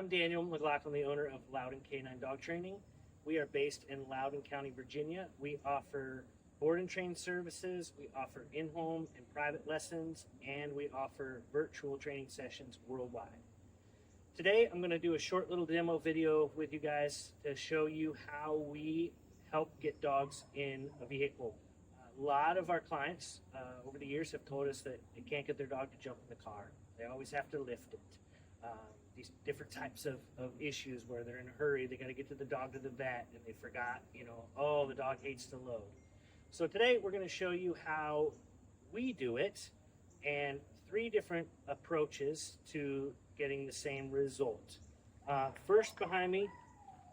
I'm Daniel McLaughlin, the owner of Loudoun K9 Dog Training. We are based in Loudoun County, Virginia. We offer board and train services, we offer in-home and private lessons, and we offer virtual training sessions worldwide. Today, I'm going to do a short little demo video with you guys to show you how we help get dogs in a vehicle. A lot of our clients over the years have told us that they can't get their dog to jump in the car. They always have to lift it. These different types of issues where they're in a hurry, they got to get to the dog to the vet and they forgot, oh, the dog hates to load. So today we're going to show you how we do it and 3 different approaches to getting the same result. First, behind me,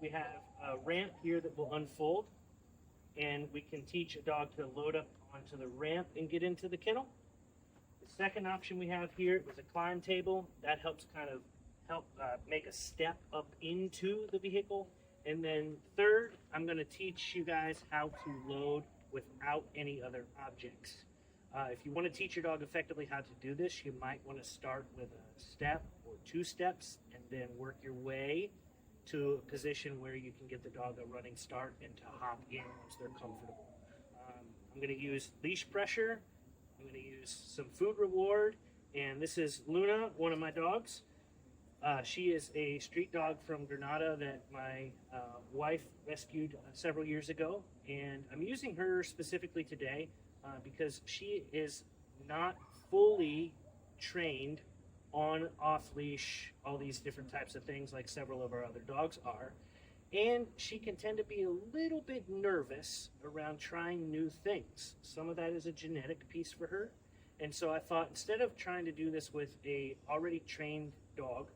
we have a ramp here that will unfold, and we can teach a dog to load up onto the ramp and get into the kennel. The second option we have here is a climb table. That helps make a step up into the vehicle. And then third, I'm going to teach you guys how to load without any other objects. If you want to teach your dog effectively how to do this, you might want to start with a step or 2 steps and then work your way to a position where you can get the dog a running start and to hop in once they're comfortable. I'm going to use leash pressure. I'm going to use some food reward, and this is Luna, one of my dogs. She is a street dog from Grenada that my wife rescued several years ago, and I'm using her specifically today because she is not fully trained on, off leash, all these different types of things like several of our other dogs are, and she can tend to be a little bit nervous around trying new things. Some of that is a genetic piece for her, and so I thought instead of trying to do this with a already trained dog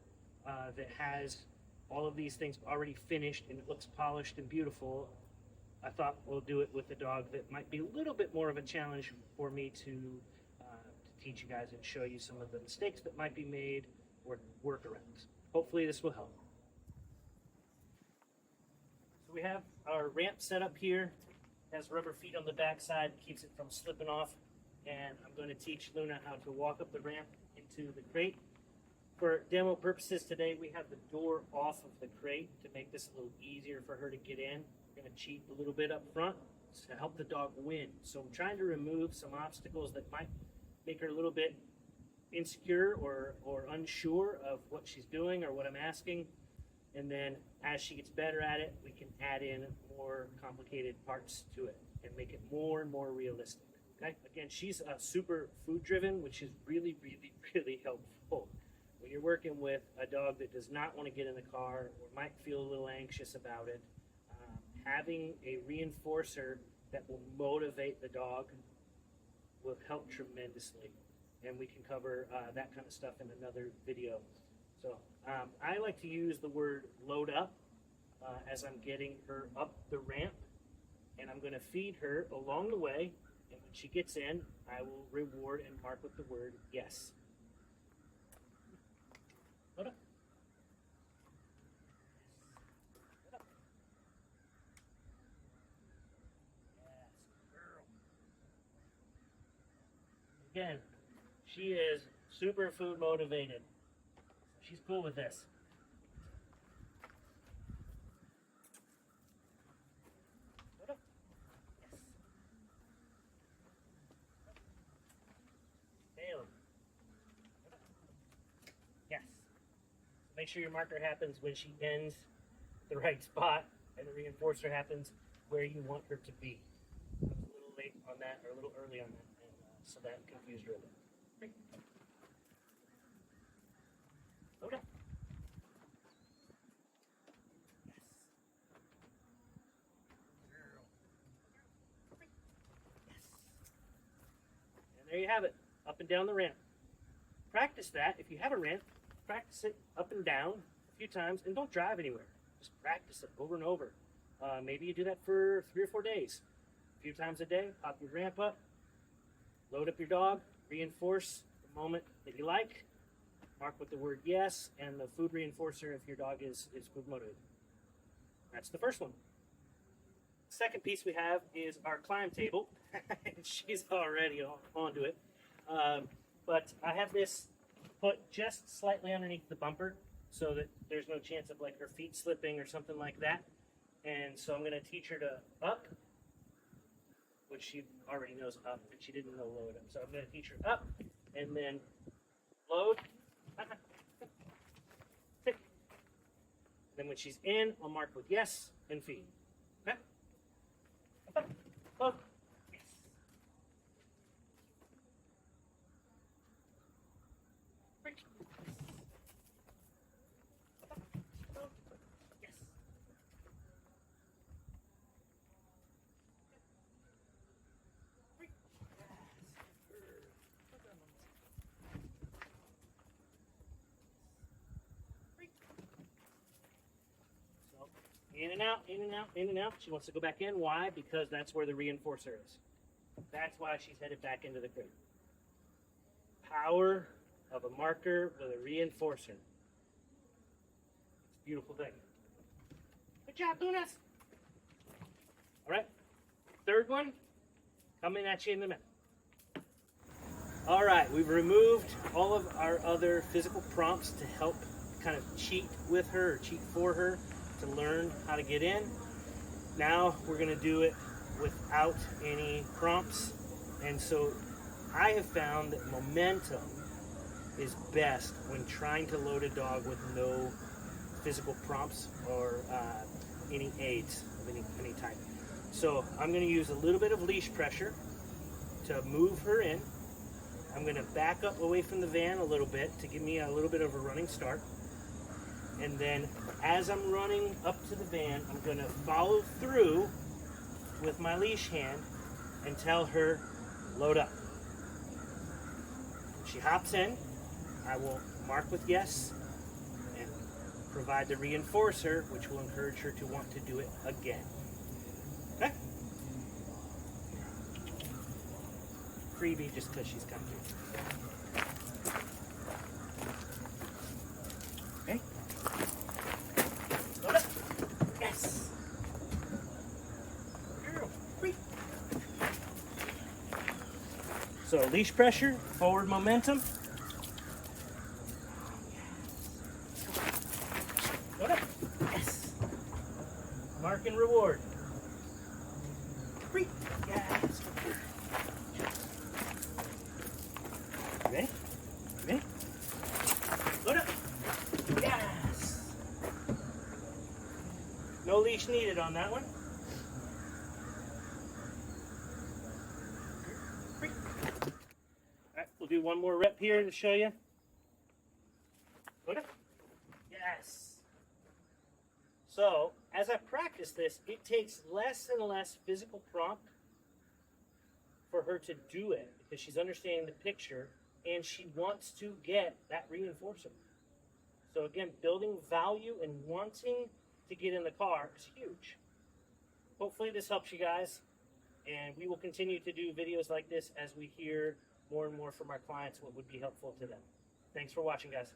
that has all of these things already finished and it looks polished and beautiful, I thought we'll do it with a dog that might be a little bit more of a challenge for me to teach you guys and show you some of the mistakes that might be made or workarounds. Hopefully this will help. So we have our ramp set up here. It has rubber feet on the back side, keeps it from slipping off, and I'm going to teach Luna how to walk up the ramp into the crate. For demo purposes today, we have the door off of the crate to make this a little easier for her to get in. We're going to cheat a little bit up front to help the dog win. So I'm trying to remove some obstacles that might make her a little bit insecure or unsure of what she's doing or what I'm asking. And then as she gets better at it, we can add in more complicated parts to it and make it more and more realistic. Okay? Again, she's super food driven, which is really, really, really helpful. When you're working with a dog that does not want to get in the car or might feel a little anxious about it, having a reinforcer that will motivate the dog will help tremendously. And we can cover that kind of stuff in another video. So I like to use the word load up as I'm getting her up the ramp, and I'm going to feed her along the way, and when she gets in, I will reward and mark with the word yes. Load up. Load up. Yes, girl. Again, she is super food motivated. She's cool with this. Load up. Yes. Tail. Load up. Yes. Make sure your marker happens when she ends the right spot and the reinforcer happens where you want her to be. I was a little late on that, or a little early on that, and so that confused her a bit. Great. Load up. Yes. Girl. Yes. And there you have it, up and down the ramp. Practice that. If you have a ramp, practice it up and down a few times, and don't drive anywhere. Just practice it over and over. Maybe you do that for 3 or 4 days. A few times a day, pop your ramp up, load up your dog, reinforce the moment that you like, mark with the word yes, and the food reinforcer if your dog is food motivated. That's the first one. Second piece we have is our climb table. She's already onto it. But I have this put just slightly underneath the bumper so that there's no chance of like her feet slipping or something like that. And so I'm going to teach her to up, which she already knows up, but she didn't know load up. So I'm going to teach her up and then load. Then when she's in, I'll mark with yes and feed. Okay? Up, load. Yes. Break. Up, load. Yes. Break. In and out, in and out, in and out. She wants to go back in. Why? Because that's where the reinforcer is. That's why she's headed back into the crate. Power of a marker with a reinforcer. It's a beautiful thing. Good job, Lunas. All right. Third one, coming at you in a minute. All right, we've removed all of our other physical prompts to help kind of cheat with her or cheat for her to learn how to get in. Now we're going to do it without any prompts. And so I have found that momentum is best when trying to load a dog with no physical prompts or any aids of any type. So I'm going to use a little bit of leash pressure to move her in. I'm going to back up away from the van a little bit to give me a little bit of a running start. And then as I'm running up to the van, I'm going to follow through with my leash hand and tell her, load up. When she hops in, I will mark with yes and provide the reinforcer, which will encourage her to want to do it again. Okay? Freebie just because she's come here. Okay? Load up. Yes. Girl, free. So leash pressure, forward momentum. Load up. Yes. Mark and reward. Free. Yes. Ready? Ready? Load up. Yes. No leash needed on that one. Free. All right, we'll do one more rep here to show you. Load up. Yes. So, as I practice this, it takes less and less physical prompt for her to do it because she's understanding the picture and she wants to get that reinforcer. So again, building value and wanting to get in the car is huge. Hopefully this helps you guys, and we will continue to do videos like this as we hear more and more from our clients what would be helpful to them. Thanks for watching, guys.